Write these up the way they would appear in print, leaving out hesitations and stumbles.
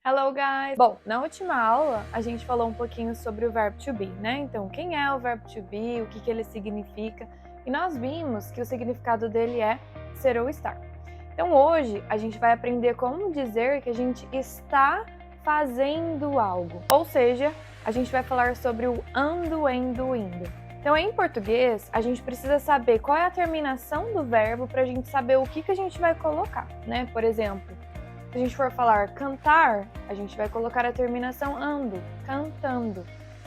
Hello, guys! Bom, na última aula a gente falou um pouquinho sobre o verbo to be, né? Então, quem é o verbo to be, o que ele significa, e nós vimos que o significado dele é ser ou estar. Então, hoje a gente vai aprender como dizer que a gente está fazendo algo, ou seja, a gente vai falar sobre o ando, endo, indo. Então, em português, a gente precisa saber qual é a terminação do verbo para a gente saber o que a gente vai colocar, né? Por exemplo, se a gente for falar cantar, a gente vai colocar a terminação ando, cantando.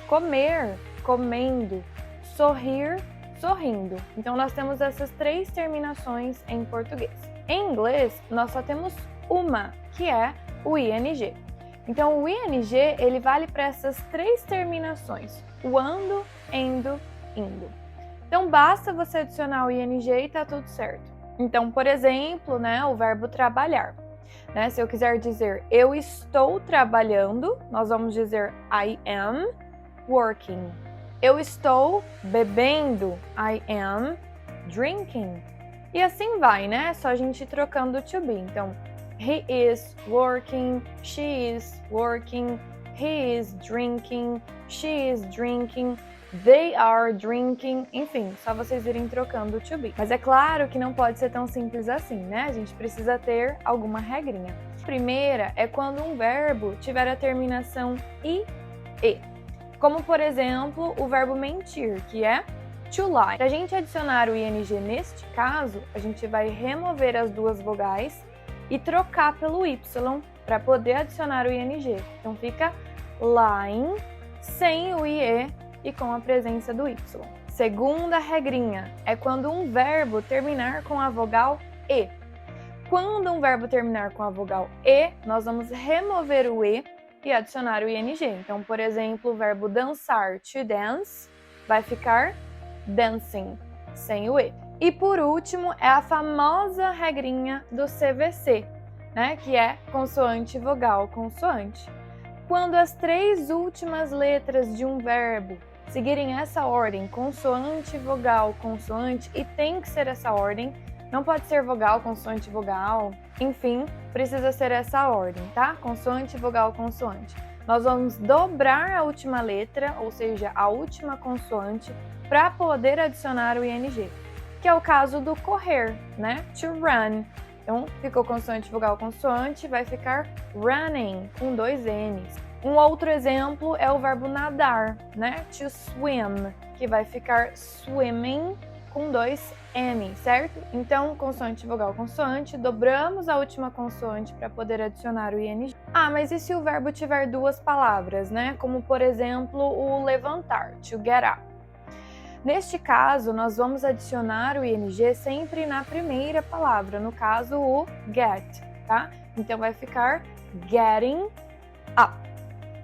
Comer, comendo. Sorrir, sorrindo. Então, nós temos essas três terminações em português. Em inglês, nós só temos uma, que é o ing. Então, o ing, ele vale para essas três terminações. O ando, endo, indo. Então, basta você adicionar o ing e tá tudo certo. Então, por exemplo, né, o verbo trabalhar. Né? Se eu quiser dizer eu estou trabalhando, nós vamos dizer I am working. Eu estou bebendo, I am drinking. E assim vai, né? Só a gente trocando o to be. Então, he is working, she is working, he is drinking, she is drinking, they are drinking, enfim, só vocês irem trocando o to be. Mas é claro que não pode ser tão simples assim, né? A gente precisa ter alguma regrinha. A primeira é quando um verbo tiver a terminação e. Como, por exemplo, o verbo mentir, que é to lie. Se a gente adicionar o ing neste caso, a gente vai remover as duas vogais e trocar pelo y para poder adicionar o ing. Então fica lying sem o ie e com a presença do y. Segunda regrinha é quando um verbo terminar com a vogal e. Quando um verbo terminar com a vogal e, nós vamos remover o e e adicionar o ing. Então, por exemplo, o verbo dançar, to dance, vai ficar dancing, sem o e. E por último, é a famosa regrinha do CVC, né? Que é consoante, vogal, consoante. Quando as três últimas letras de um verbo seguirem essa ordem, consoante, vogal, consoante, e tem que ser essa ordem, não pode ser vogal, consoante, vogal, enfim, precisa ser essa ordem, tá? Consoante, vogal, consoante. Nós vamos dobrar a última letra, ou seja, a última consoante, para poder adicionar o ing, que é o caso do correr, né? To run. Então, ficou consoante, vogal, consoante, vai ficar running, com dois n's. Um outro exemplo é o verbo nadar, né? To swim, que vai ficar swimming com dois N, certo? Então, consoante, vogal, consoante, dobramos a última consoante para poder adicionar o ing. Ah, mas e se o verbo tiver duas palavras, né? Como, por exemplo, o levantar, to get up. Neste caso, nós vamos adicionar o ing sempre na primeira palavra, no caso, o get, tá? Então, vai ficar getting up.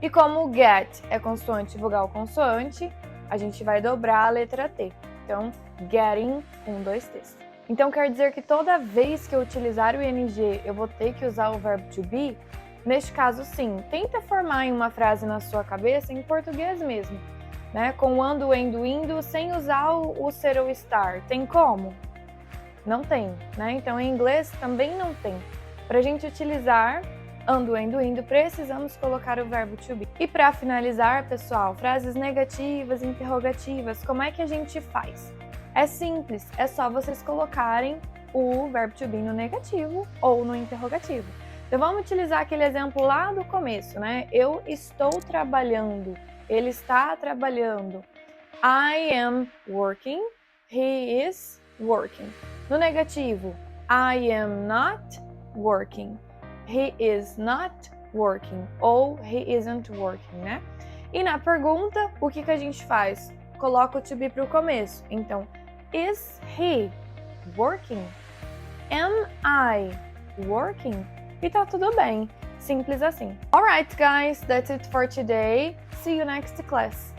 E como o get é consoante, vogal, consoante, a gente vai dobrar a letra T. Então, getting com dois T's. Então, quer dizer que toda vez que eu utilizar o ing, eu vou ter que usar o verbo to be? Neste caso, sim. Tenta formar em uma frase na sua cabeça em português mesmo, né? Com ando, endo, indo, sem usar o ser ou estar. Tem como? Não tem, né? Então, em inglês também não tem. Para a gente utilizar ando, endo, indo, precisamos colocar o verbo to be. E para finalizar, pessoal, frases negativas, interrogativas, como é que a gente faz? É simples, é só vocês colocarem o verbo to be no negativo ou no interrogativo. Então vamos utilizar aquele exemplo lá do começo, né? Eu estou trabalhando, ele está trabalhando. I am working, he is working. No negativo, I am not working. He is not working ou he isn't working, né? E na pergunta, o que a gente faz? Coloca o to be para o começo. Então, is he working? Am I working? E tá tudo bem. Simples assim. Alright, guys, that's it for today. See you next class.